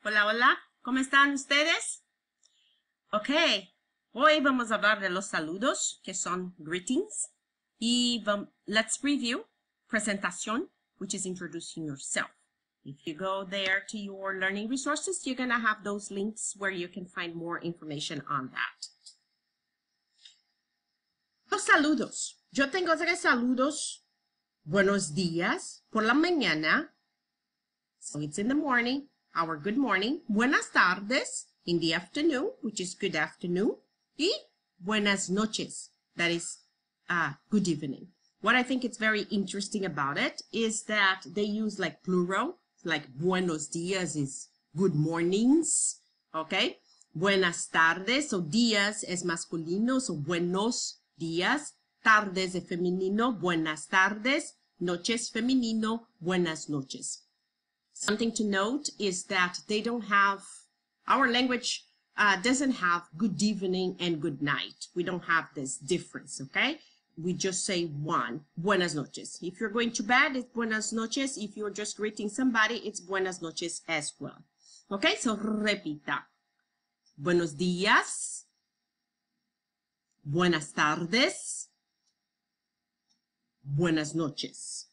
Hola, hola, ¿cómo están ustedes? Ok, hoy vamos a hablar de los saludos, que son greetings. Y let's review presentación, which is introducing yourself. If you go there to your learning resources, you're going to have those links where you can find more information on that. Los saludos. Yo tengo 3 saludos. Buenos días, por la mañana. So it's in the morning, our good morning. Buenas tardes, in the afternoon, which is good afternoon. Y buenas noches, that is good evening. What I think is very interesting about it is that they use like plural, like buenos días is good mornings, okay? Buenas tardes, so días es masculino, so buenos días. Tardes es femenino, buenas tardes. Noches femenino, buenas noches. Something to note is that they don't have, our language doesn't have good evening and good night. We don't have this difference, okay? We just say one, buenas noches. If you're going to bed, it's buenas noches. If you're just greeting somebody, it's buenas noches as well. Okay, so repita. Buenos días. Buenas tardes. Buenas noches.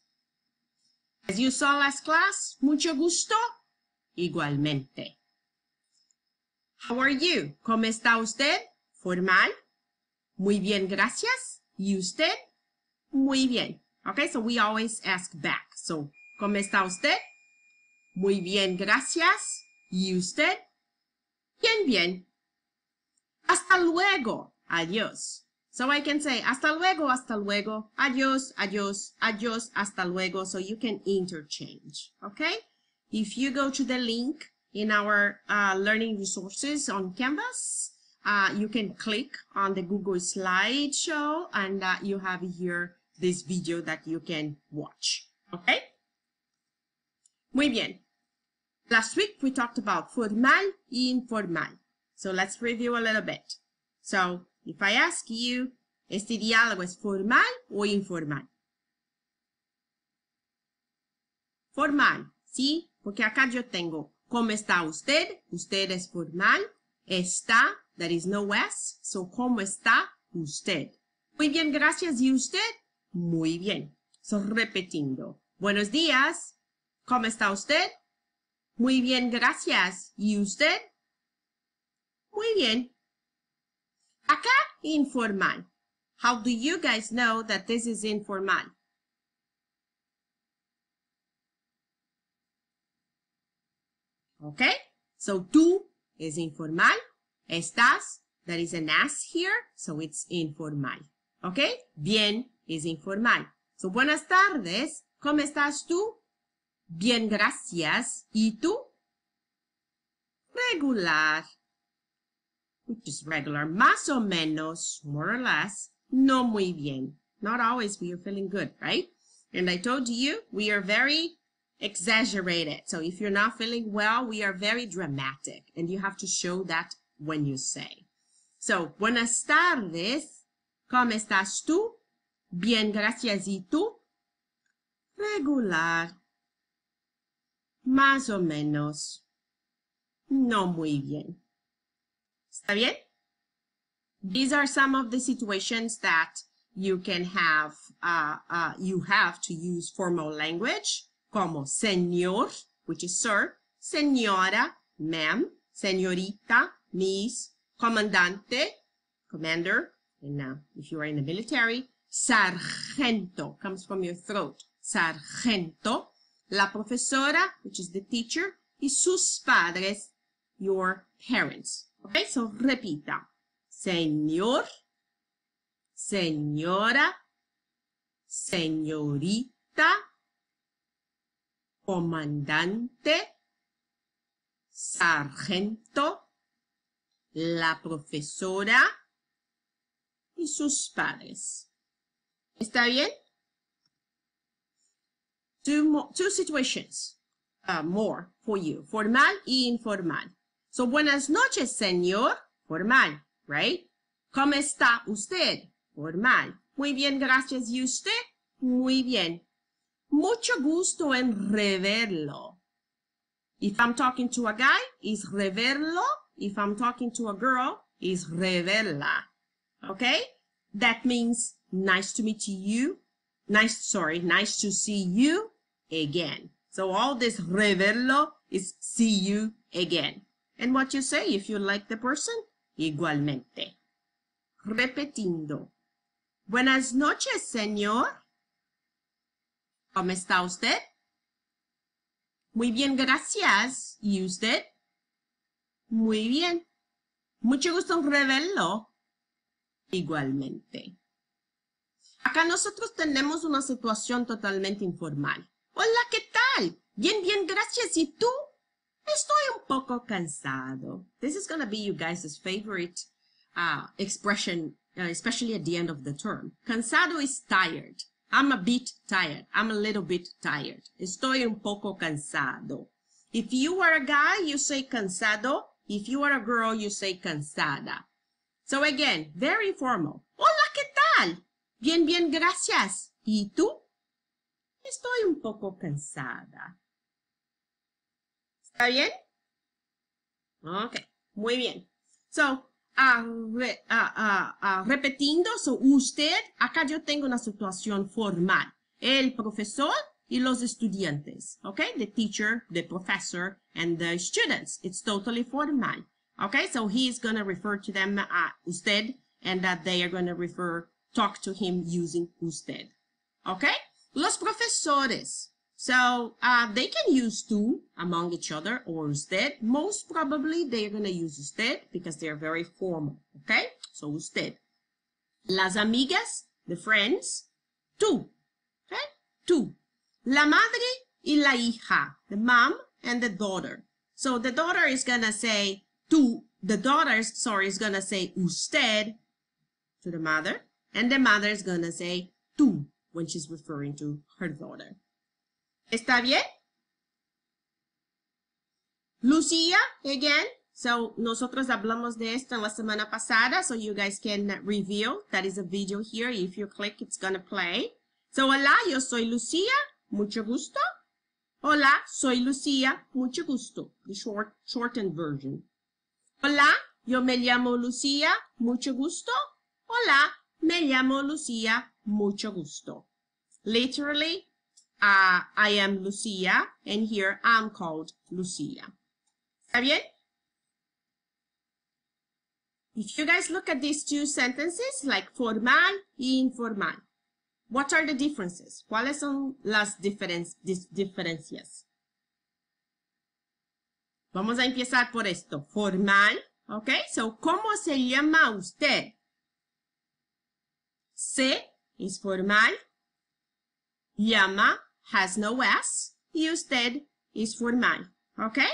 As you saw last class, mucho gusto, igualmente. How are you? ¿Cómo está usted? Formal. Muy bien, gracias. ¿Y usted? Muy bien. Okay, so we always ask back. So, ¿cómo está usted? Muy bien, gracias. ¿Y usted? Bien, bien. Hasta luego. Adiós. So I can say hasta luego, adiós, adiós, adiós, hasta luego. So you can interchange, okay? If you go to the link in our learning resources on Canvas, you can click on the Google slideshow and you have here this video that you can watch, okay? Muy bien. Last week we talked about formal y informal. So let's review a little bit. So if I ask you, ¿este diálogo es formal o informal? Formal, ¿sí? Porque acá yo tengo, ¿cómo está usted? Usted es formal. Está, there is no S. So, ¿cómo está usted? Muy bien, gracias. ¿Y usted? Muy bien. So, repitiendo. Buenos días. ¿Cómo está usted? Muy bien, gracias. ¿Y usted? Muy bien. Acá, informal. How do you guys know that this is informal? Okay, so tú is informal. Estás, there is an S here, so it's informal. Okay, bien is informal. So, buenas tardes. ¿Cómo estás tú? Bien, gracias. ¿Y tú? Regular. Which is regular, más o menos, more or less, no muy bien. Not always we are feeling good, right? And I told you, we are very exaggerated. So if you're not feeling well, we are very dramatic. And you have to show that when you say. So, buenas tardes. ¿Cómo estás tú? Bien, gracias. ¿Y tú? Regular. Más o menos. No muy bien. ¿Está bien? These are some of the situations that you can have, you have to use formal language, como señor, which is sir, señora, ma'am, señorita, miss, comandante, commander, and if you are in the military, sargento, comes from your throat, sargento, la profesora, which is the teacher, y sus padres, your parents. Okay, so repita. Señor, señora, señorita, comandante, sargento, la profesora y sus padres. ¿Está bien? Two situations more for you, formal y informal. So, buenas noches, señor. Formal, right? ¿Cómo está usted? Formal. Muy bien, gracias. ¿Y usted? Muy bien. Mucho gusto en reverlo. If I'm talking to a guy, is reverlo. If I'm talking to a girl, is reverla. Okay? That means nice to meet you. Nice to see you again. So all this reverlo is see you again. And what you say if you like the person? Igualmente. Repetindo. Buenas noches, señor. ¿Cómo está usted? Muy bien, gracias. ¿Y usted? Muy bien. Mucho gusto en reverlo. Igualmente. Acá nosotros tenemos una situación totalmente informal. Hola, ¿qué tal? Bien, bien, gracias. ¿Y tú? Estoy un poco cansado. This is going to be you guys' favorite expression, especially at the end of the term. Cansado is tired. I'm a bit tired. I'm a little bit tired. Estoy un poco cansado. If you are a guy, you say cansado. If you are a girl, you say cansada. So again, very formal. Hola, ¿qué tal? Bien, bien, gracias. ¿Y tú? Estoy un poco cansada. ¿Está bien? Ok, muy bien. So, repetindo, so usted, acá yo tengo una situación formal. El profesor y los estudiantes. Okay, the teacher, the professor, and the students. It's totally formal. Okay, so he is going to refer to them usted, and that they are going to talk to him using usted. Okay, los profesores. So they can use tú among each other or usted. Most probably they are going to use usted because they are very formal. Okay, so usted. Las amigas, the friends, tú. Okay, tú. La madre y la hija, the mom and the daughter. So the daughter is going to say tú. The daughter, is going to say usted to the mother. And the mother is going to say tú when she's referring to her daughter. ¿Está bien? Lucia, again. So, nosotros hablamos de esto en la semana pasada, so you guys can review. That is a video here. If you click, it's going to play. So, hola, yo soy Lucia. Mucho gusto. Hola, soy Lucia. Mucho gusto. The shortened version. Hola, yo me llamo Lucia. Mucho gusto. Hola, me llamo Lucia. Mucho gusto. Literally, I am Lucia, and here I'm called Lucia. ¿Está bien? If you guys look at these two sentences, like formal y informal, what are the differences? ¿Cuáles son las diferencias? Vamos a empezar por esto. Formal, okay? So, ¿cómo se llama usted? Se is formal. Llama has no S. Y usted is formal. Okay?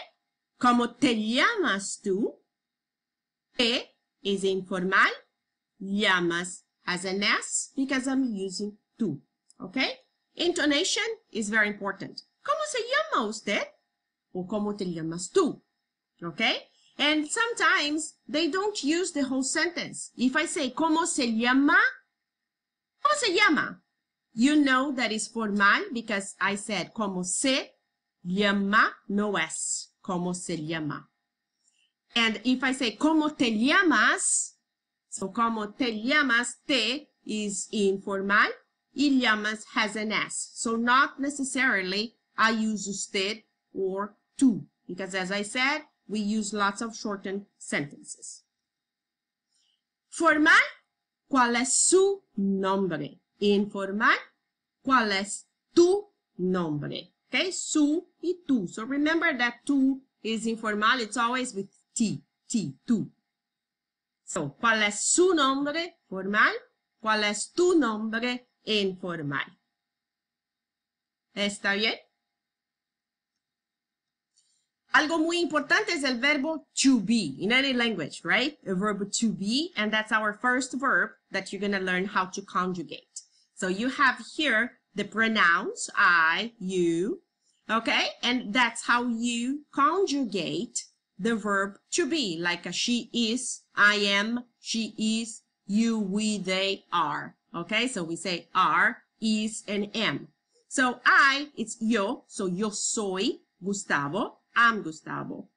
¿Cómo te llamas tú? Te is informal. Llamas has an S because I'm using tú. Okay? Intonation is very important. ¿Cómo se llama usted? O ¿cómo te llamas tú? Okay? And sometimes they don't use the whole sentence. If I say, ¿cómo se llama? ¿Cómo se llama? You know that is formal because I said, ¿cómo se llama? No S. ¿Cómo se llama? And if I say, ¿cómo te llamas? So, ¿cómo te llamas? Te is informal. Y llamas has an S. So, not necessarily I use usted or tú. Because as I said, we use lots of shortened sentences. Formal, ¿cuál es su nombre? Informal, ¿cuál es tu nombre? Okay, su y tú. So remember that tú is informal. It's always with T, tú. So, ¿cuál es su nombre? Formal. ¿Cuál es tu nombre? Informal. ¿Está bien? Algo muy importante es el verbo to be in any language, right? A verb to be, and that's our first verb that you're going to learn how to conjugate. So you have here the pronouns I, you, okay? And that's how you conjugate the verb to be, like a she is, I am, she is, you, we, they, are, okay? So we say are, is, and am. So I, it's yo, so yo soy Gustavo. I'm Gustavo.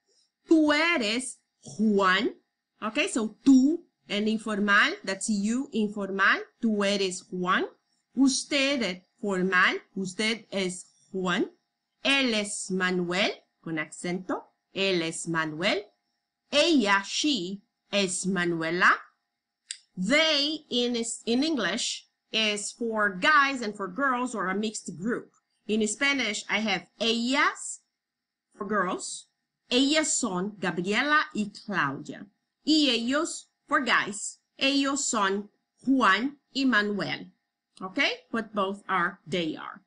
Tú eres Juan. Okay, so tú en informal, that's you, informal. Tú eres Juan. Usted, formal. Usted es Juan. Él es Manuel, con acento. Él es Manuel. Ella, she, es Manuela. They, in English, is for guys and for girls or a mixed group. In Spanish, I have ellas for girls. Ellas son Gabriela y Claudia. Y ellos for guys. Ellos son Juan y Manuel. Okay? But both are, they are.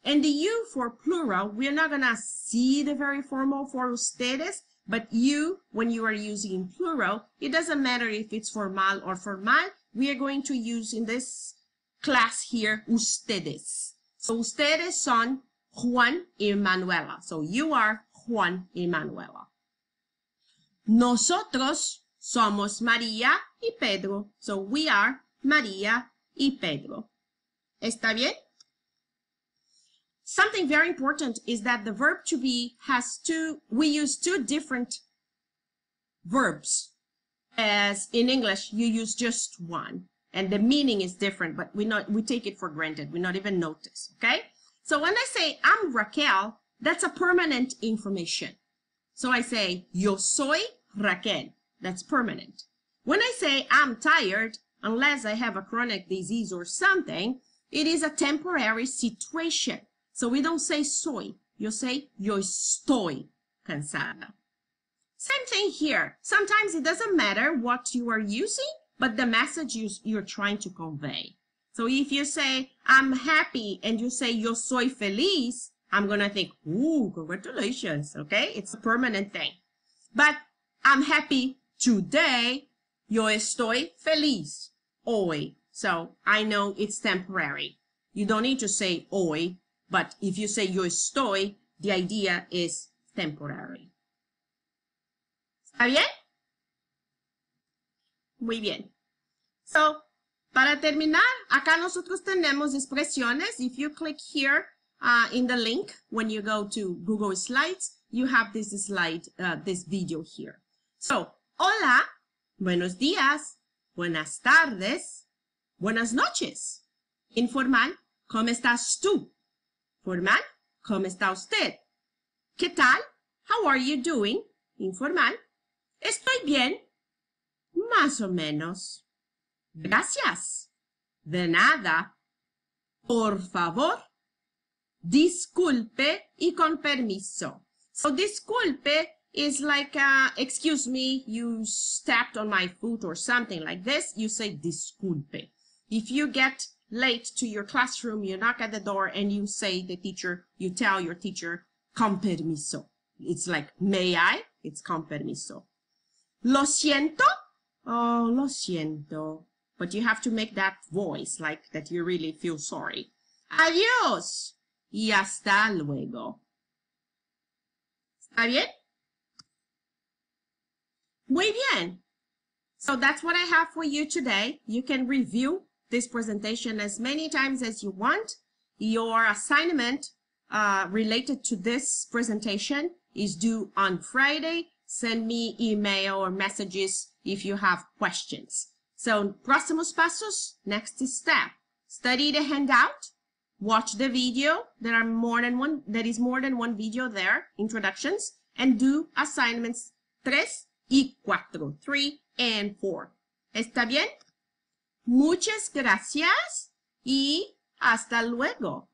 And the you for plural, we're not going to see the very formal for ustedes, but you, when you are using plural, it doesn't matter if it's formal or formal. We are going to use in this class here, ustedes. So ustedes son Juan y Manuela. So you are Juan y Manuela. Nosotros somos María y Pedro. So we are María y Pedro. ¿Está bien? Something very important is that the verb to be has we use two different verbs. As in English, you use just one. And the meaning is different, but we take it for granted. We not even notice, okay? So when I say, I'm Raquel, that's a permanent information. So I say, yo soy Raquel. That's permanent. When I say, I'm tired, unless I have a chronic disease or something, it is a temporary situation. So we don't say soy. You say, yo estoy cansada. Same thing here. Sometimes it doesn't matter what you are using, but the message you're trying to convey. So if you say, I'm happy, and you say, yo soy feliz, I'm going to think, ooh, congratulations, okay? It's a permanent thing. But I'm happy today, yo estoy feliz, hoy. So I know it's temporary. You don't need to say hoy, but if you say yo estoy, the idea is temporary. ¿Está bien? Muy bien. So, para terminar, acá nosotros tenemos expresiones. If you click here in the link, when you go to Google Slides, you have this slide, this video here. So, hola, buenos días, buenas tardes, buenas noches. Informal, ¿cómo estás tú? Formal, ¿cómo está usted? ¿Qué tal? How are you doing? Informal, estoy bien. Más o menos. Gracias. De nada. Por favor. Disculpe y con permiso. So disculpe is like, excuse me, you stepped on my foot or something like this. You say disculpe. If you get late to your classroom, you knock at the door and you say you tell your teacher, con permiso. It's like, may I? It's con permiso. Lo siento. Oh, lo siento. But you have to make that voice, like that you really feel sorry. Adiós. Y hasta luego. ¿Está bien? Muy bien. So that's what I have for you today. You can review this presentation as many times as you want. Your assignment related to this presentation is due on Friday. Send me email or messages if you have questions. So, próximos pasos, next step. Study the handout, watch the video. There is more than one video there, introductions, and do assignments 3 y 4, 3 and 4. ¿Está bien? Muchas gracias y hasta luego.